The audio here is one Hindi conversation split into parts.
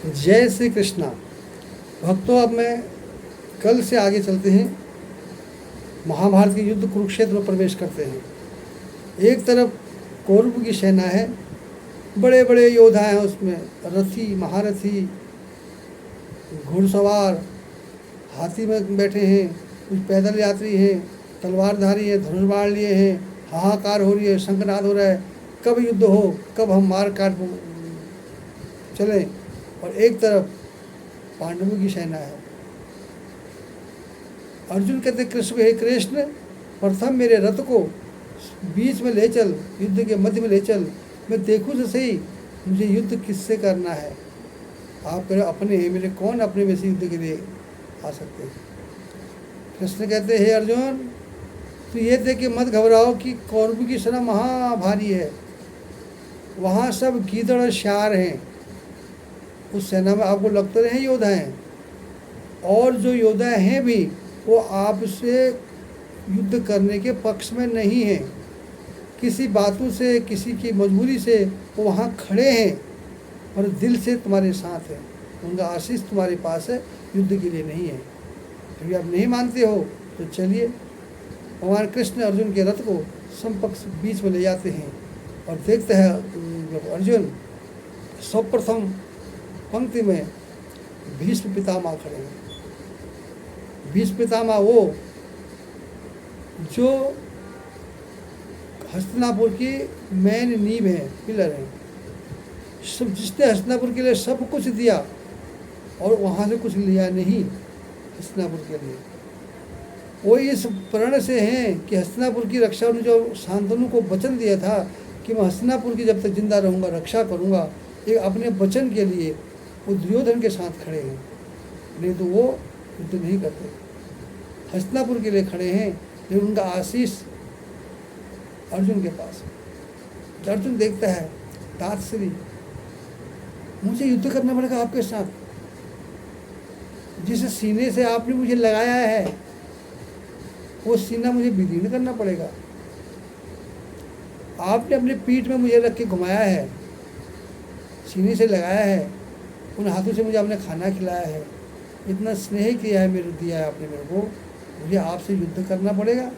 जय श्री कृष्णा। भक्तों, अब मैं कल से आगे चलते हैं। महाभारत के युद्ध कुरुक्षेत्र में प्रवेश करते हैं। एक तरफ कौरव की सेना है, बड़े बड़े योद्धा हैं उसमें, रथी, महारथी, घुड़सवार, हाथी में बैठे हैं, कुछ पैदल यात्री हैं, तलवारधारी है, धनुष बाण लिए हैं। हाहाकार हो रही है, शंखनाद हो रहा है, कब युद्ध हो, कब हम मार काट चलें। और एक तरफ पांडवों की सेना है। अर्जुन कहते कृष्ण को, हे कृष्ण, प्रथम मेरे रथ को बीच में ले चल, युद्ध के मध्य में ले चल, मैं देखूं तो सही मुझे युद्ध किससे करना है। आप कह अपने हैं, मेरे कौन अपने में से युद्ध के लिए आ सकते हैं। कृष्ण कहते हे अर्जुन, तो ये देख के मत घबराओ कि कौरव की सेना महाभारी है, वहाँ सब गीदड़ और श्यार हैं। उस सेना में आपको लगते रहे योद्धा हैं, और जो योद्धा हैं भी वो आपसे युद्ध करने के पक्ष में नहीं हैं। किसी बातों से, किसी की मजबूरी से वो वहाँ खड़े हैं, और दिल से तुम्हारे साथ हैं। उनका आशीष तुम्हारे पास है, युद्ध के लिए नहीं है। यदि आप नहीं मानते हो तो चलिए। भगवान कृष्ण अर्जुन के रथ को समपक्ष बीच में ले जाते हैं, और देखते हैं अर्जुन सर्वप्रथम पंक्ति में भीष्म पितामह खड़े हैं। भीष्म पितामह वो जो हस्तिनापुर की मेन नींव है, पिलर है। सब जिसने हस्तिनापुर के लिए सब कुछ दिया और वहाँ से कुछ लिया नहीं हस्तिनापुर के लिए। वो इस प्रण से हैं कि हस्तिनापुर की रक्षा, उन्होंने जो शांतनु को वचन दिया था कि मैं हस्तिनापुर की जब तक जिंदा रहूँगा रक्षा करूँगा, एक अपने वचन के लिए वो दुर्योधन के साथ खड़े हैं। नहीं तो वो युद्ध नहीं करते, हस्तिनापुर के लिए खड़े हैं। लेकिन उनका आशीष अर्जुन के पास। अर्जुन देखता है, तातश्री, मुझे युद्ध करना पड़ेगा आपके साथ। जिस सीने से आपने मुझे लगाया है वो सीना मुझे विदीर्ण करना पड़ेगा। आपने अपने पीठ में मुझे रख के घुमाया है, सीने से लगाया है, उन हाथों से मुझे आपने खाना खिलाया है, इतना स्नेह किया है, मेरे दिया है आपने मेरे को। मुझे आपसे युद्ध करना पड़ेगा,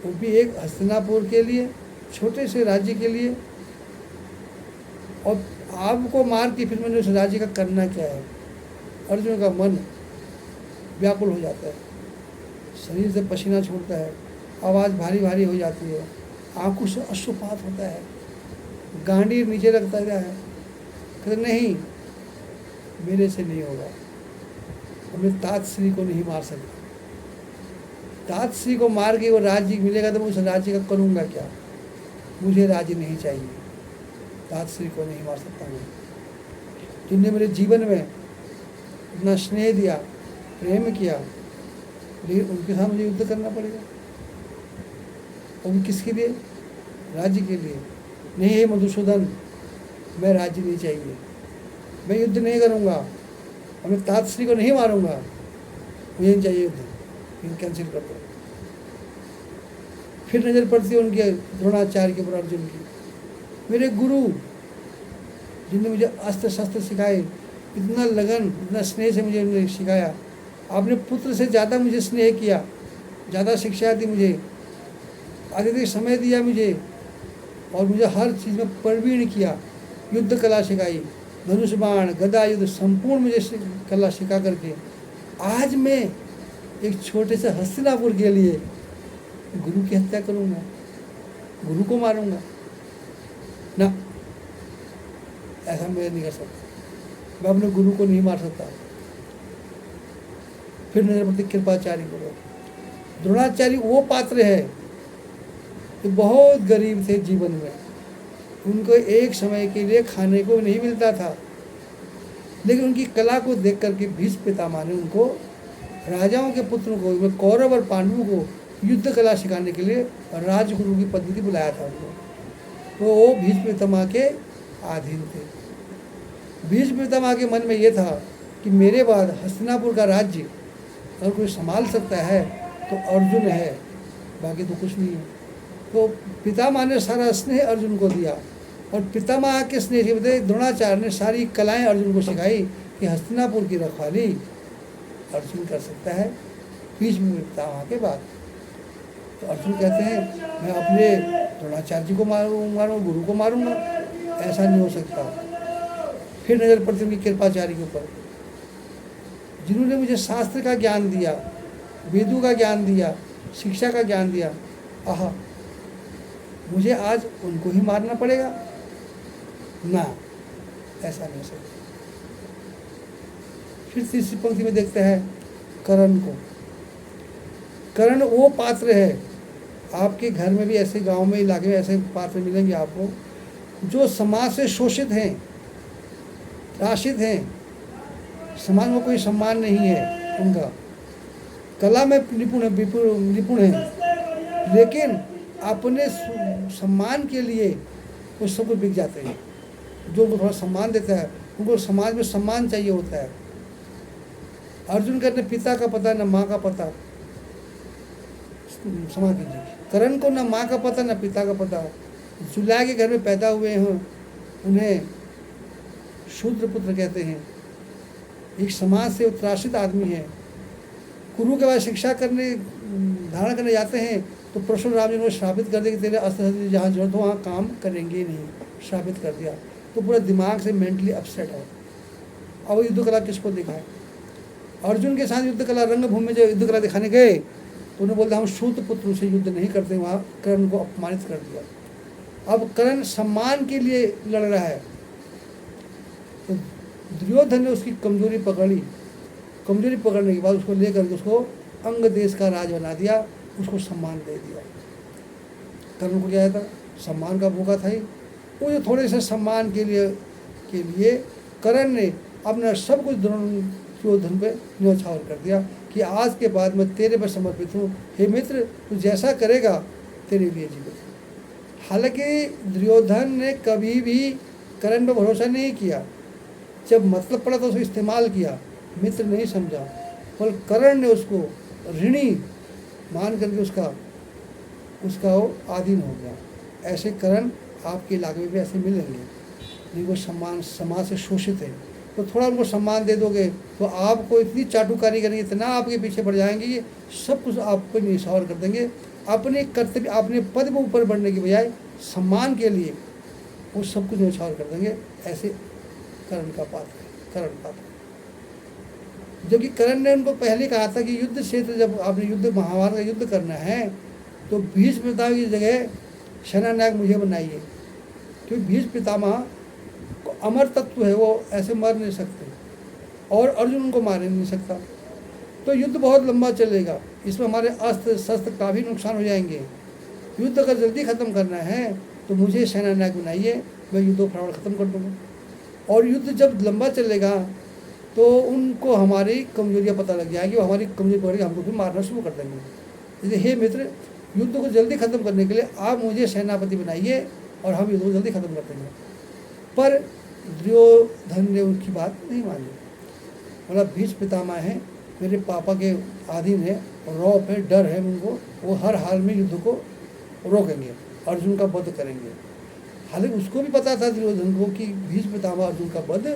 वो भी एक हस्तिनापुर के लिए, छोटे से राज्य के लिए। और आपको मार के फिर मैंने उस राज्य का करना क्या है। अर्जुन का मन व्याकुल हो जाता है, शरीर से पसीना छूटता है, आवाज़ भारी भारी हो जाती है, आंखों से अश्रुपात होता है, गांडी नीचे रखता है। कहते नहीं, मेरे से नहीं होगा, मैं तातश्री को नहीं मार सकता। तातश्री को मार के वो राज्य मिलेगा तो मैं उस राज्य का करूँगा क्या। मुझे राज्य नहीं चाहिए, तातश्री को नहीं मार सकता मैं। जिनने मेरे जीवन में इतना स्नेह दिया, प्रेम किया, लेकिन उनके साथ मुझे युद्ध करना पड़ेगा। और किसके लिए? राज्य के लिए। नहीं है मधुसूदन, मैं राज्य नहीं चाहिए, मैं युद्ध नहीं करूँगा, और मैं तातश्री को नहीं मारूंगा, मुझे नहीं चाहिए युद्ध, कैंसिल कर दो। फिर नज़र पड़ती है उनके द्रोणाचार्य के ऊपर, अर्जुन की। मेरे गुरु जिनने मुझे अस्त्र शस्त्र सिखाए, इतना लगन, इतना स्नेह से मुझे उन्होंने सिखाया। आपने पुत्र से ज़्यादा मुझे स्नेह किया, ज़्यादा शिक्षा दी मुझे, अधिक समय दिया मुझे, और मुझे हर चीज़ में प्रवीण किया, युद्ध कला सिखाई, धनुष बाण, गदा युद्ध संपूर्ण मुझे कला सिखा करके आज मैं एक छोटे से हस्तिनापुर के लिए गुरु की हत्या करूँगा, गुरु को मारूंगा ना। ऐसा मैं नहीं कर सकता, मैं अपने गुरु को नहीं मार सकता। फिर नजर पड़ती कृपाचार्य को। द्रोणाचार्य वो पात्र है जो बहुत गरीब थे जीवन में, उनको एक समय के लिए खाने को नहीं मिलता था, लेकिन उनकी कला को देख करके भीष्म पितामह ने उनको, राजाओं के पुत्रों को, कौरव और पांडवों को युद्ध कला सिखाने के लिए राजगुरु की पद्धति बुलाया था उनको। तो वो भीष्म पितामह के अधीन थे। भीष्म पितामह के मन में ये था कि मेरे बाद हस्तिनापुर का राज्य अगर कोई संभाल सकता है तो अर्जुन है, बाकी तो कुछ नहीं है। तो पितामह ने सारा स्नेह अर्जुन को दिया, और पितामह के स्नेह से बताए द्रोणाचार्य ने सारी कलाएं अर्जुन को सिखाई कि हस्तिनापुर की रखवाली अर्जुन कर सकता है भीष्म पितामह के बाद। तो अर्जुन कहते हैं मैं अपने द्रोणाचार्य जी को मारूंगा, गुरु को मारूंगा, ऐसा नहीं हो सकता। फिर नजर पड़ती उनकी कृपाचार्य के ऊपर, जिन्होंने मुझे शास्त्र का ज्ञान दिया, वेदों का ज्ञान दिया, शिक्षा का ज्ञान दिया। आहा, मुझे आज उनको ही मारना पड़ेगा ना, ऐसा नहीं हो सकता। फिर तीसरी पंक्ति में देखते हैं कर्ण को। कर्ण वो पात्र है, आपके घर में भी ऐसे, गांव में, इलाके में ऐसे पात्र मिलेंगे आपको, जो समाज से शोषित हैं, त्रासित हैं, समाज में कोई सम्मान नहीं है उनका, कला में निपुण है, लेकिन अपने सम्मान के लिए वो सब कुछ बिक जाते हैं। जो उनको थोड़ा सम्मान देता है, उनको समाज में सम्मान चाहिए होता है। अर्जुन कहते पिता का पता न माँ का पता, क्षमा कीजिए, कर्ण को न माँ का पता न पिता का पता। जुला के घर में पैदा हुए हैं, उन्हें शूद्र पुत्र कहते हैं। एक समाज से त्रासित आदमी है। गुरु के बाद शिक्षा करने, धारण करने जाते हैं तो परशुराम जी ने श्रापित कर दिया कि तेरे अस्त्र जहाँ जरूरत हो वहाँ काम करेंगे नहीं, श्रापित कर दिया। तो पूरा दिमाग से मेंटली अपसेट हो। अब युद्ध कला किसको दिखाए? अर्जुन के साथ युद्ध कला, रंगभूमि में जो युद्ध कला दिखाने गए तो उन्हें बोलते हम शूद्र पुत्र से युद्ध नहीं करते, वहाँ कर्ण को अपमानित कर दिया। अब कर्ण सम्मान के लिए लड़ रहा है, तो दुर्योधन ने उसकी कमजोरी पकड़ी। कमजोरी पकड़ने के बाद उसको लेकर के उसको अंग देश का राज बना दिया, उसको सम्मान दे दिया। कर्ण को क्या था? सम्मान का भूखा था ही। वो जो थोड़े से सम्मान के लिए कर्ण ने अपना सब कुछ दुर्योधन पे न्यौछावर कर दिया कि आज के बाद मैं तेरे पर समर्पित हूँ, हे मित्र तू जैसा करेगा तेरे लिए जीवित। हालांकि दुर्योधन ने कभी भी कर्ण पर भरोसा नहीं किया, जब मतलब पड़ा तो उसको इस्तेमाल किया, मित्र नहीं समझा। पर कर्ण ने उसको ऋणी मान करके उसका वो आधीन हो गया। ऐसे कर्ण आपके इलाके में भी ऐसे मिलेंगे जिनको समाज से शोषित है, तो थोड़ा उनको सम्मान दे दोगे तो आपको इतनी चाटुकारी करेंगे, इतना आपके पीछे पड़ जाएंगे कि सब कुछ आपको निछावर कर देंगे। अपने कर्तव्य, अपने पद में ऊपर बढ़ने की बजाय सम्मान के लिए वो सब कुछ निछावर कर देंगे। ऐसे कर्ण का पात्र है, कर्ण पात्र। जबकि कर्ण ने उनको पहले कहा था कि युद्ध क्षेत्र जब आपने युद्ध, महाभारत का युद्ध करना है तो भीष्म पितामह की जगह सेनानायक मुझे बनाइए, क्योंकि भीष्म पितामह को अमर तत्व है, वो ऐसे मर नहीं सकते और अर्जुन उनको मार नहीं सकता। तो युद्ध बहुत लंबा चलेगा, इसमें हमारे अस्त्र शस्त्र काफ़ी नुकसान हो जाएंगे। युद्ध अगर जल्दी ख़त्म करना है तो मुझे सेनानायक बनाइए, मैं युद्ध को फटाफट ख़त्म कर दूँगा। और युद्ध जब लंबा चलेगा तो उनको हमारी कमजोरियाँ पता लग जाएगी, वो हमारी कमजोरी पकड़ के हमको फिर मारना शुरू कर देंगे। इसलिए हे मित्र, युद्ध को जल्दी ख़त्म करने के लिए आप मुझे सेनापति बनाइए और हम युद्ध को जल्दी ख़त्म कर देंगे। पर दुर्योधन ने उनकी बात नहीं मानी। मतलब भीष्म पितामह हैं, मेरे पापा के अधीन है, रौब है, डर है उनको, वो हर हाल में युद्ध को रोकेंगे, अर्जुन का वध करेंगे। हालांकि उसको भी पता था दुर्योधन को कि भीष्म पितामह अर्जुन का वध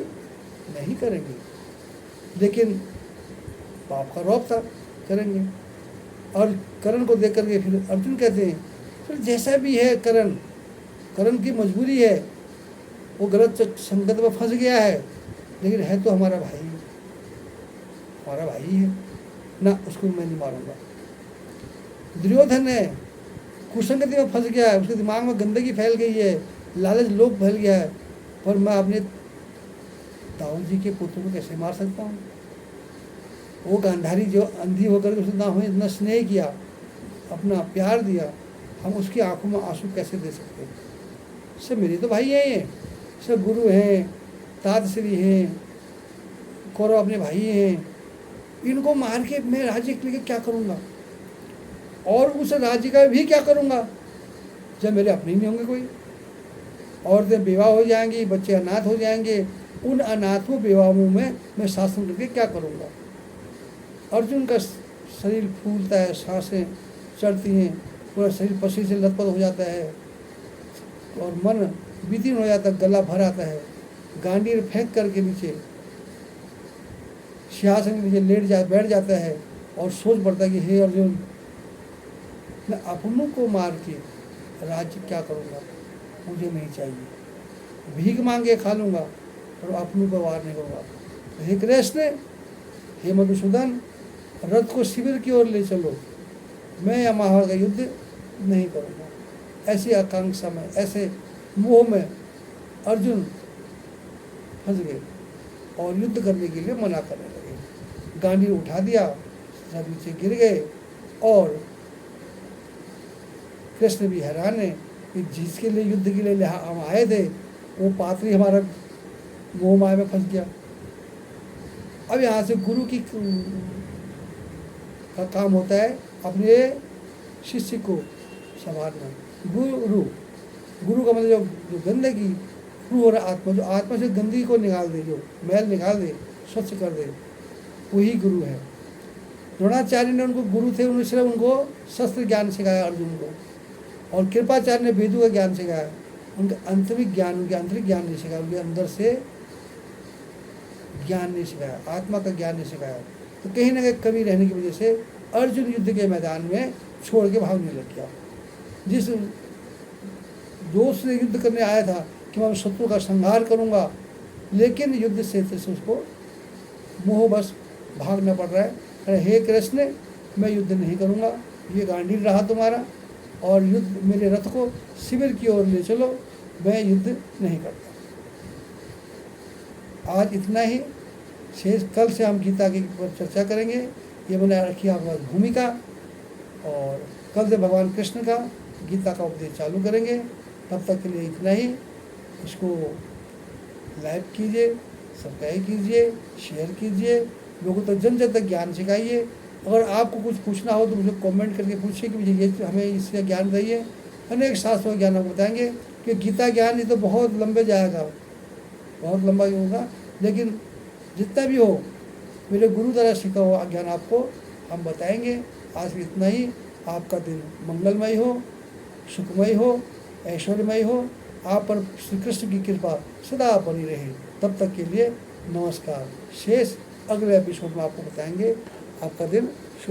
नहीं करेंगे, लेकिन पाप का रौब था, करेंगे। और कर्ण को देख करके फिर अर्जुन कहते हैं फिर जैसा भी है कर्ण की मजबूरी है, वो गलत संगत में फंस गया है, लेकिन है तो हमारा भाई है ना, उसको मैं नहीं मारूंगा। दुर्योधन है, कुसंगति में फंस गया है, उसके दिमाग में गंदगी फैल गई है, लालच लोभ फैल गया है, पर मैं अपने दाऊद जी के पुत्र को कैसे मार सकता हूँ? वो गांधारी जो अंधी होकर उसने ना हमें इतना स्नेह किया, अपना प्यार दिया, हम उसकी आंखों में आंसू कैसे दे सकते हैं? सब मेरे तो भाई हैं, ये सब गुरु हैं, तातश्री हैं, कौरव अपने भाई हैं, इनको मार के मैं राज्य के लिए क्या करूँगा? और उस राज्य का भी क्या करूँगा जब मेरे अपने नहीं होंगे कोई? औरतें बेवा हो जाएंगी, बच्चे अनाथ हो जाएंगे, उन अनाथों बेवाओं में मैं शासन करके क्या करूँगा? अर्जुन का शरीर फूलता है, सांसें चढ़ती हैं, पूरा शरीर पसीने से लथपथ हो जाता है और मन विदीर्ण हो जाता, गला भर आता है, गांडीर फेंक करके नीचे सिंहासन के नीचे बैठ जाता है और सोच पड़ता है कि हे अर्जुन, मैं अपनों को मार के राज्य क्या करूँगा, मुझे नहीं चाहिए, भीख मांग के खा लूँगा और अपनों को वार नहीं करूँगा। हे कृष्ण, हे मधुसूदन, रथ को शिविर की ओर ले चलो, मैं या महाभारत का युद्ध नहीं करूँगा। ऐसी आकांक्षा में, ऐसे मोह में अर्जुन फंस गए और युद्ध करने के लिए मना करने लगे। गांडी उठा दिया, सब नीचे गिर गए और कृष्ण भी हैरान है कि जिसके लिए युद्ध के लिए हम आए थे वो पात्री हमारा मोह माया में फंस गया। अब यहाँ से गुरु की का काम होता है अपने शिष्य को संभालना। गुरु का मतलब जो गंदगी, गुरु और आत्मा, जो आत्मा से गंदगी को निकाल दे, जो मैल निकाल दे, स्वच्छ कर दे, वही गुरु है। द्रोणाचार्य ने उनको गुरु थे, उन्होंने सिर्फ उनको शस्त्र ज्ञान सिखाया अर्जुन को, और कृपाचार्य ने वेदों का ज्ञान सिखाया, उनका आंतरिक ज्ञान, उनके आंतरिक ज्ञान नहीं सिखाया, उनके अंदर से ज्ञान नहीं सिखाया, आत्मा का ज्ञान नहीं सिखाया। तो कहीं ना कहीं कमी रहने की वजह से अर्जुन युद्ध के मैदान में छोड़ के भागने लग गया। जिस जोश से युद्ध करने आया था कि मैं शत्रु का संहार करूंगा, लेकिन युद्ध से उसको मोहवश भागना पड़ रहा है। अरे हे कृष्ण, मैं युद्ध नहीं करूंगा, ये गांडीव रहा तुम्हारा, और युद्ध मेरे रथ को शिविर की ओर ले चलो, मैं युद्ध नहीं करता। आज इतना ही, शेष कल से हम गीता की पर चर्चा करेंगे। ये मैंने रखी आपके पास भूमिका, और कल से भगवान कृष्ण का गीता का उपदेश चालू करेंगे। तब तक के लिए इतना ही। इसको लाइक कीजिए, सब्सक्राइब कीजिए, शेयर कीजिए, लोगों तक जन जन तक ज्ञान सिखाइए। अगर आपको कुछ पूछना हो तो मुझे कमेंट करके पूछिए कि मुझे ये हमें इससे ज्ञान दीजिए। अनेक शास्त्रों का ज्ञान आपको बताएंगे कि गीता ज्ञान ये तो बहुत लंबे जाएगा, बहुत लंबा ही होगा, लेकिन जितना भी हो मेरे गुरु द्वारा सीखा हुआ ज्ञान आपको हम बताएंगे। आज इतना ही। आपका दिन मंगलमय हो, सुखमय हो, ऐश्वर्यमय हो। आप पर श्री कृष्ण की कृपा सदा बनी रहे। तब तक के लिए नमस्कार। शेष अगले एपिसोड में आपको बताएंगे। आपका दिन